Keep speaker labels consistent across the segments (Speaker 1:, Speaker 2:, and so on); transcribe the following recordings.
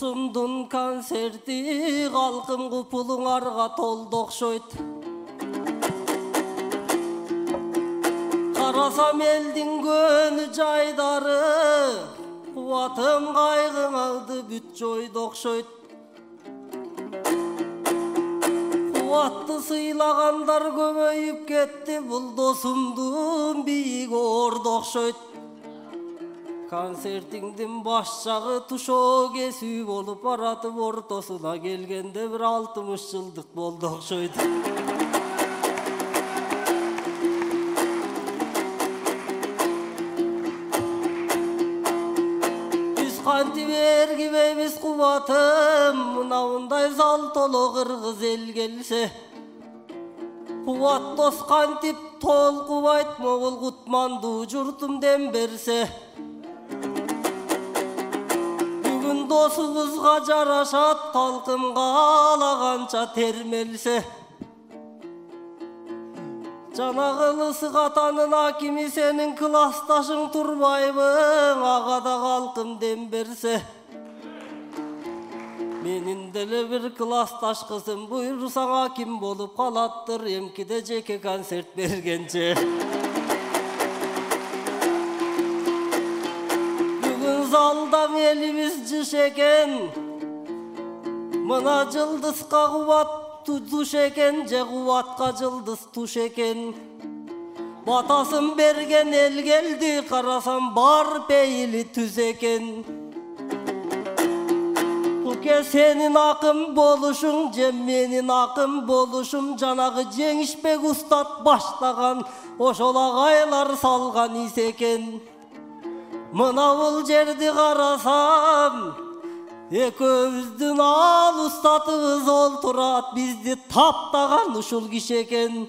Speaker 1: Турсундун концерти калкым купулуңарга толду окшойт. Карасам элдин көнү жайдары, кубатым кайгың алды бүт жойду окшойт. Кубатты сыйлагандар көбөйүп кетти, бул досумдун бийиги орду окшойт. Концертиңдин баш жагы тушоо кесүү болуп баратып, ортосуна келгенде бир 60 жылдык болду окшойт. Биз кантип эргибейбиз кубатым, мындай зал толо кыргыз эл келсе. Кубат дос кантип толкубайт, могул кутмандуу журтум дем берсе. Досубузга жарашат, талкымга алаганча термелсе. Жанагылысы катанын акими сенин классташың турбайбы, ага да калкым дем берсе. Менин деле бир классташ кызым, буйрусаң аким болуп калаттыр, эмкиде жеке концерт бергенче. Залда элибиз жыш экен, мына жылдызга кубат туш экен, же кубатка жылдыз туш экен. Батасын берген эл келди, карасам бар пейили түз экен. Буке сенин акым болушуң, же менин акым болушум, жанагы Жеңишбек устат баштаган ошол агайлар салган ис экен. Мына бул жерди карасам, экөөбүздүн ал устатыбыз олтурат, бизди таптаган ушул киши экен.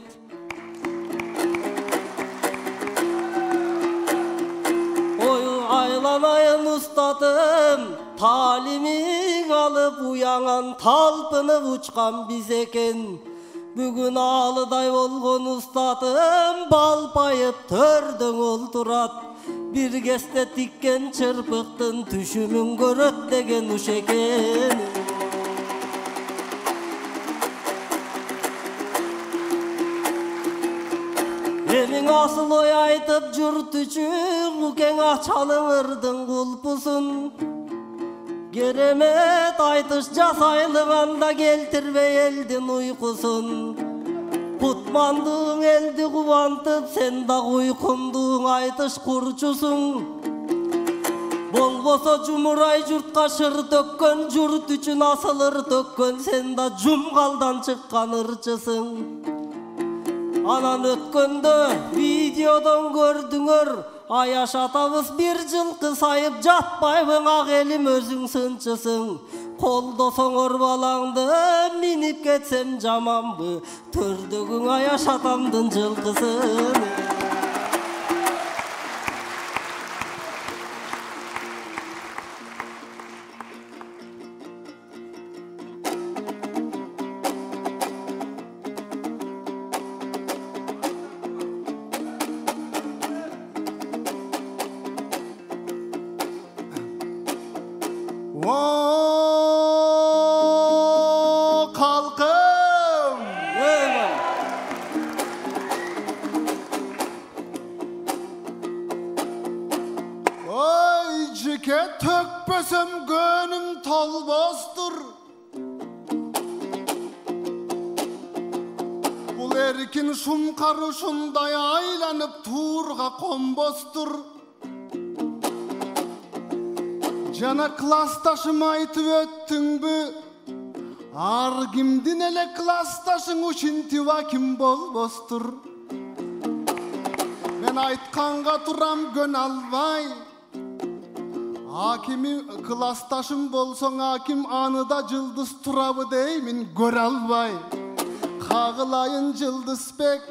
Speaker 1: Ой айланайын устатым, таалимиң алып уяңан, талпынып учкан биз экен. Бүгүн алыдай болгон устатым балпайып төрдөң олтурат. Bir keste tikken çırpıktın, düşümün göröt degen uş eken. Emin asıl oy aytıp jurt üçün, uken açalыңырдың kulpusun. Keremet aytış jasaylıganda keltirbe eldin uykusun. Kutmandığın eldi kuvantıp, sen da uykunduğun aytış kurçusun. Bolbosa cumuray jurtka şır tökkön, jurt üçün asılır tökkön, sen da jumgaldan çıkkan ırçısın. Anan ötkönde videodon gördüңөр, Ayaş atabız bir жылкы sayıp jatpayбың ак элим özüң sınçısın. Koldosoңор balаңды minip ketsem jamanбы, төрдөгүң Ayaş atamдын жылкысын.
Speaker 2: Tökpesem gönüm talbastır. Bul erkin şum karışınday aylanıp turga kombastır. Jana klastaşım aytıp öttüңbü, ar kimdin ele klastaşın uşintip akim bolbastır. Men aytkanга turam gön albay, Hakimi klastaşım bolsoň hakim anıda jıldız turabı deymin gör albay. Kagılayın Jıldızbek,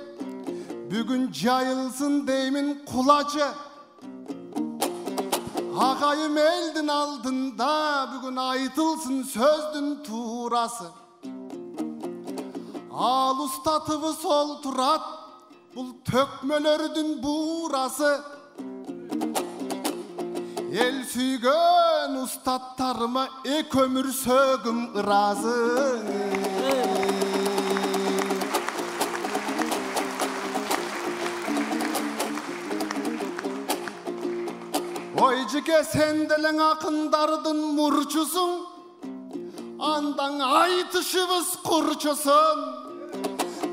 Speaker 2: bugün jayılsın deymin kulacı. Agayım eldin aldında, bugün aytılsın sözdün turası. Al ustatıbı sol turat, bul tökmölördün burası. El sүйгөн ustattарыма эк өмүр сөгүм ыраазы. Ой жике, сен делең акындардын мурчусуң, андан айтышыбыз курчусын.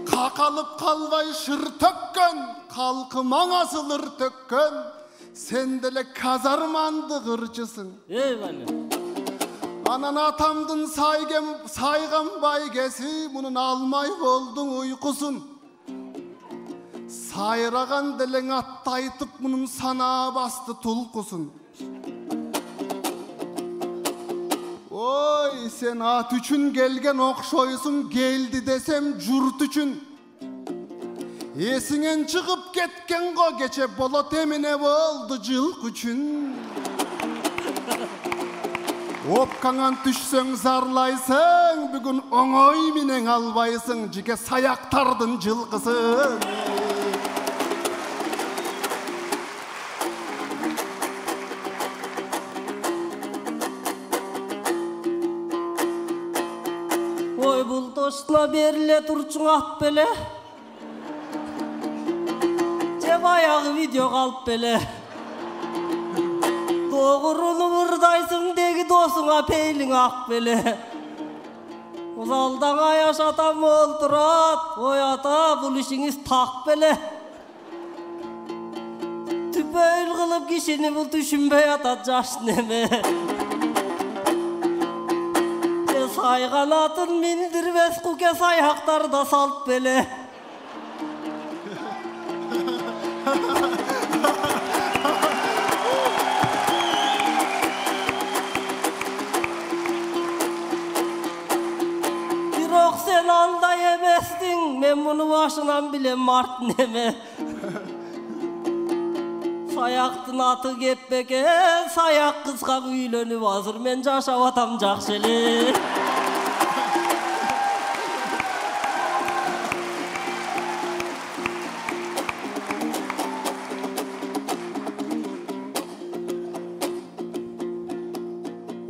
Speaker 2: Какалып калбай шыр төккөн, калкымаң асылыр төккөн, сен деле казарманды кырчысың. Анан атамдын сайган байгеси, мунун алмай болдуң уйкусун. Сайраган делең атты айтып, мунун сана басты тулкусун. Ой, сен ат үчүн келген окшойсуң, келди десем журт үчүн. Эсиңен чыгып кеткен го, кече болот эмне болду жылкы үчүн. Опкаңан түшсөң зарлайсың, бүгүн оңой менен албайсың, жике саяктардын жылкысын.
Speaker 1: Ой, бул тошуна бериле турчуң ат беле, же баягы видео калып беле. Doğuruну мурдайсың деги досуңа пейлиң ак беле. Узалдан аяш атам олтурат, ой ата, бул ишиңиз так беле. Түпөйүл кылып кишини бул түшүнбөй атат жаш неме. Сайган атын миндирбес куке саяктарда салт беле. Бирок сен андай эместиң, мен муну башынан билем март неме. Саяктын аты кеп бекен, саяк кызга үйлөнүп азыр мен жашап атам жакшы эле.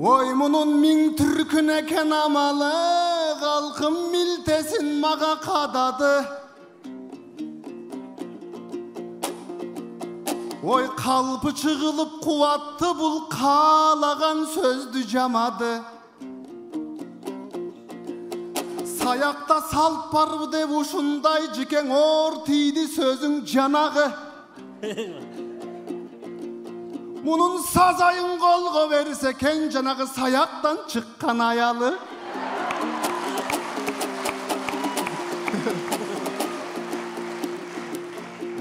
Speaker 2: Ой, мунун миң түркүн экен амалы, калкым милтесин мага кадады. Ой, калпы чыгылып кубатты, бул каалаган сөздү жамады. Саякта салт барбы деп ушундай жикең оор тийди сөзүң жанагы. Мунун сазайын колго берсе кен жанагы саяктан чыккан аялы.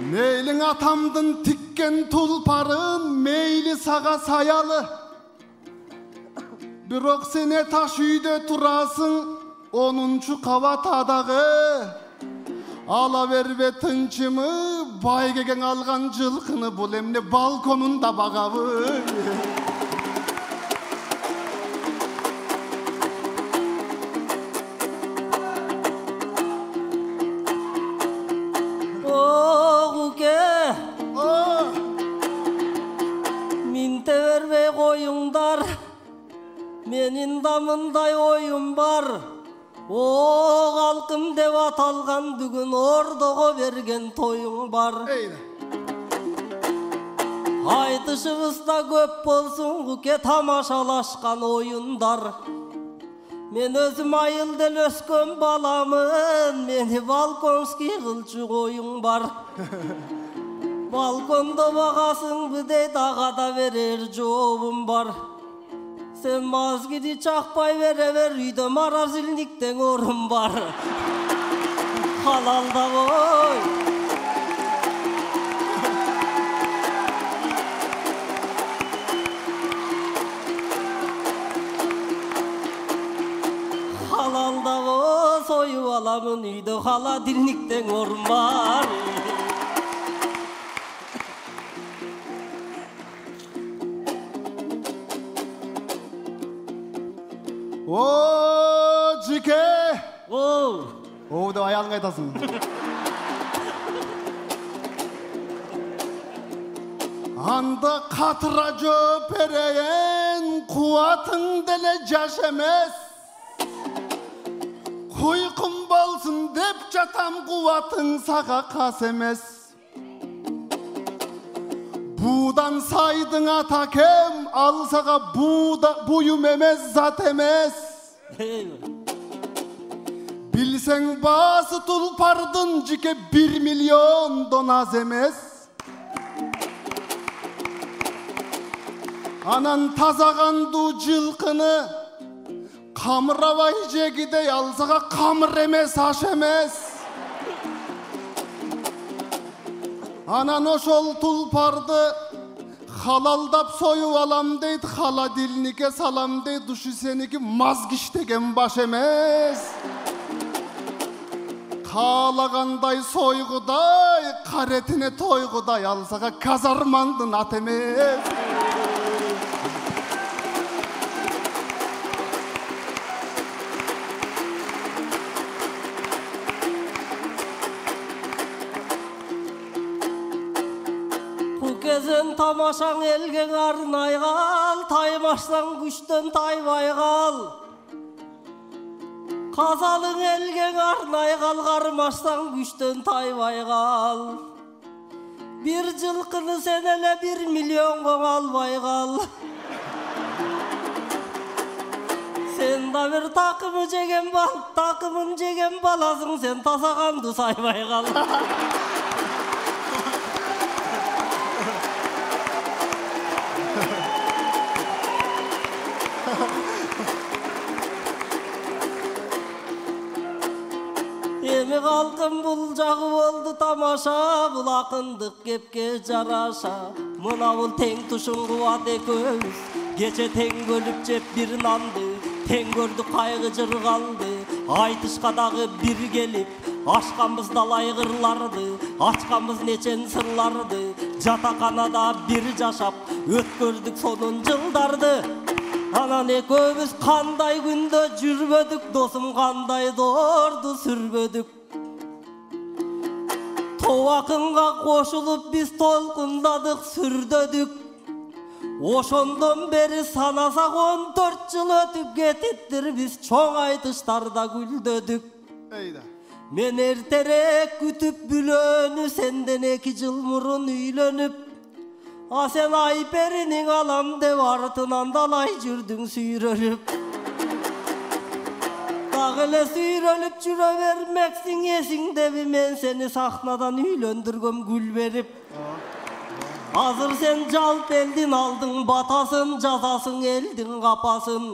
Speaker 2: Мейлиң атамдын тиккен тулпарын, мейли сага саялы. Бирок сен этаж үйдө турасың, 10-чу кабатадагы. Ала бербе тынчымы, байгең алган жылкыны, бул эмне балконунда багабы.
Speaker 1: Минте бербей коюңдар, менин да мындай оюм бар. О, калкым деп аталган бүгүн ордого берген тоюң бар. Айтышыбызда көп болсун куке тамашалашкан оюндар. Мен өзүм айыл дел өскөн баламын, мени балконский кылчу коюң бар. Балкондо багасыңбы дейт, ага да берер жообум бар. Sen mazgidi çakpay vere үйдө маразилниктен орун бар. Халалда ой. Халалда союп аламын үйдө, халадилниктен орун бар.
Speaker 2: О, жике!
Speaker 1: О,
Speaker 2: деп аялың айтасың. Anda katıra göpereyen kuatın dele caş emes. Uykum bolsun dep jatam kuatın sağa kas emes. Budan saydın atakem al sağa buyum emez zat emez. Bilsen bası tulpardın cike 1 milyon donaz emez. Anan tazagandu жылқыны камыравай жегидей алсаға камыр эмес аш эмес. Анан ошол тулпарды халалдап союп алам дейт, холодильникке салам дейт, ушу сеники мазгиш деген баш эмес. Каалагандай сойгудай, каретине тойгудай алсаға казармандын ат эмес.
Speaker 1: Kezen tamaşan elgen arnay kal, taymazsan güçten taybay kal. Kazalın elgen arnay kal, karmazsan güçten taybay kal. Bir жылқыны sen ele 1 milyon albay kal. Sen da bir takımı jegen bal, takımın jegen balasın, sen tasagandı saybay kal. Emi kalkın bulcağı oldu tamaşa, bul akındık kepke jaraşa. Mına bul teң tuşun kuvat ekөөбүз, gece teң bölüp jep bir nandı. Teң gördük kaygı jır kaldı, aytışka dagı bir gelip. Aşkamız dalay kırlardı, açkamız neçen sırlardı. Jatakanada bir jaşap, ötkördük sonun жылдарды. Anan ekөөбүz kандай күндө жүрбөдүk, досум кандай зорду сүрбөдүk. Тобакынга кошулуп биз толкундадык, сүрдөдүк. Ошондон бери санасак 14 жыл өтүп кетиптир, биз чоң айтыштарда гүлдөдүк. Мен эртерээк күтүп бүлөнү, сенден 2 жыл мурун үйлөнүп. А sen Ayperi'nin alam dev артынан далай жүрдүң сүйрөлүп. Дагы сүйрөлүp жүрө бермексиң эсиңдеби, мен seni сахнадан үйлөндүргөм гүл берип. Азыр sen жалт элдин алдың батасын, жазасың элдин капасын.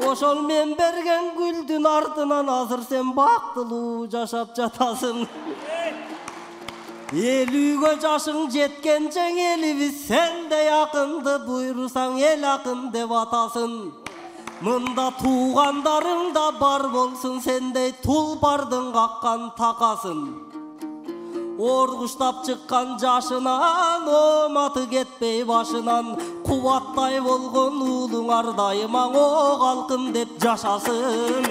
Speaker 1: Ошол мен берген гүлдүн артынан азыр sen бактылуу жашап жатасың. Elüge жашың жеткенчең элибиз, sen de якынды буйрусаң эл акын деп атасың. Мында туугандарың да бар болсун, сендей тулпардын каккан такасын. Оргуштап чыккан жашынан, оматы кетпей башынан. Кубаттай болгон уулуңар дайыма о калкым деп жашасын.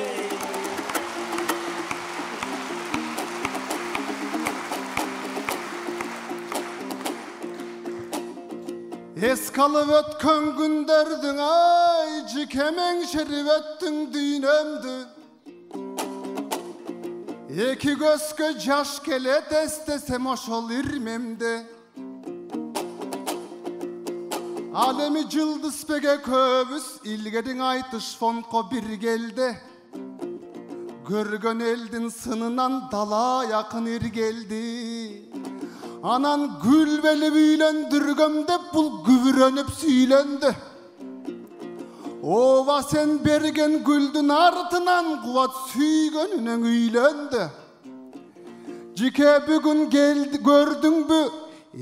Speaker 2: Esk alıp ötkön günderdin ay, jikemeň şerip öttüň düýnemdi. Eki gözke jaş kelet estesem oşol irmemde. Alemi jıldızpege köbüs, ilgediň aytyş fondko bir geldi. Görgön eldin sınınan dala yakın ir geldi. Anan gül beli büylendürgömde bul güvürenip süylendi. Ova sen bergen güldün artınan kuvat süygönünen üylendi. Jike bugün geldi gördün bü,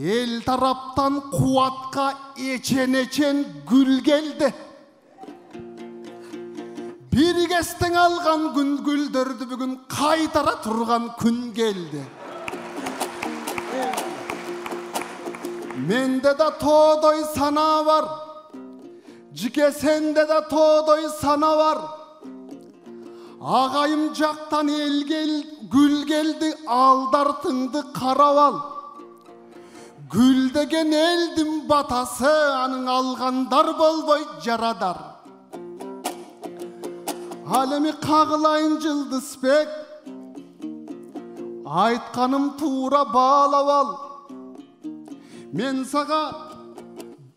Speaker 2: el taraptan kuvatka eçen gül geldi. Bir gesten algan gün güldürdü, bugün kaytara turgan gün geldi. Mende de toğdoy sana var, jike sende de toğdoy sana var. Ağayım jaktan el gel, gül geldi, aldartındı karaval. Gül degen eldim batası, anın alganдар bolboy jaradar. Alemi kağılayın Yıldız bek, aytkanım tuğra bağlap al. Men saga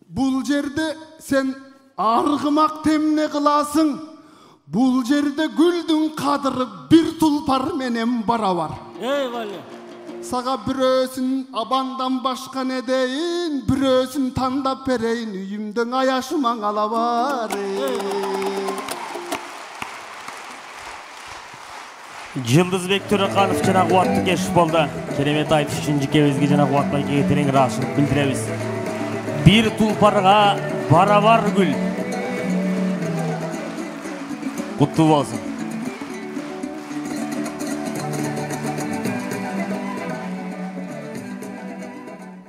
Speaker 2: bul jerde sen argımak temne kılasın. Bul jerde güldün kadırı bir tulpar menen barabar.
Speaker 1: Eyvallah.
Speaker 2: Saga birösün abandan başka ne deyin, birösün tandap bereyin, üyümden ayaşıman alabar.
Speaker 3: Yıldızbek Törekanov jana Kuwatly keşif boldu. Keremet aytış üçin jikebizge jana Kuwatly aytışa tereň raşylyk bildirебиz. Bir tulparga barabar gül. Kutlu bolsun.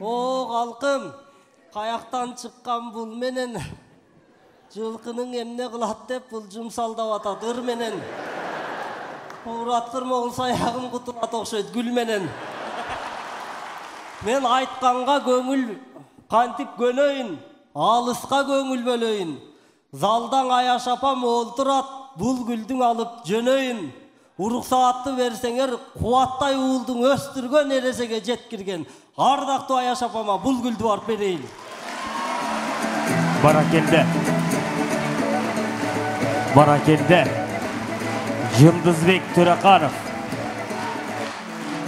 Speaker 1: O halkım, kayaktan çıkkan bul menen жылкынын эмне кылат деп бул жумсалдап атат ыр менен. Ураттырма болсо аягым кутулат окшойт гүл менен. Мен айтканга көңүл кантип көнөйүн, алыска көңүл бөлөйүн. Залдан Аяш апам олтурат, бул гүлдүн алып жөнөйүн. Уруксаатты берсеңер, Кубаттай уулдун өстүргөн эресеге жеткирген. Ардактуу Аяш апама бул гүлдү барып берейин.
Speaker 3: Barakelde. Barakelde. Yıldızbek Törekanov.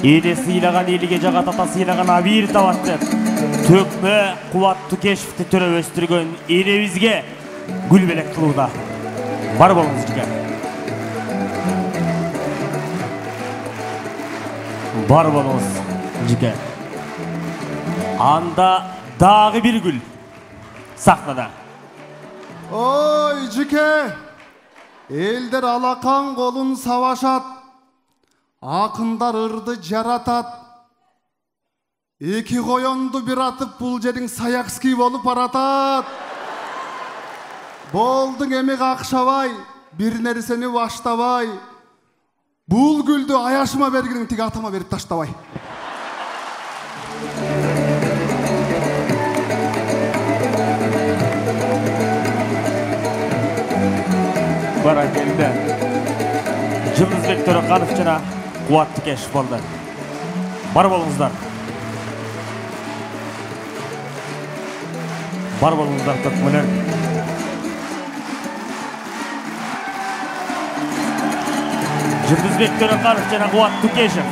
Speaker 3: Eli sıylagan eliге jagat ata sıylagan abir tabattı. Tökme Kuwatly keşifti töre östürgön elebizge gül belek kılıuda. Bar bolуңуз жике. Bar bolуңуз жике. Анда dagı bir gül. Sahnada.
Speaker 2: Oy jike, elder alakan kolun savaşat, akındar ırdı jaratat. Eki koyondu bir atıp bul jerin Sayakski bolup baratat. Boldun emek akşabay, bir nerseni baştabay. Bul güldü ayaşıma berginin tiki atama berip taştabay.
Speaker 3: Barakelde. Yıldızbek Törekanov jana Kuwatly keşif boldu. Bar bolуңуздар. Bar bolуңуздар tökmeler. Yıldızbek Törekanov jana Kuwatly keşif.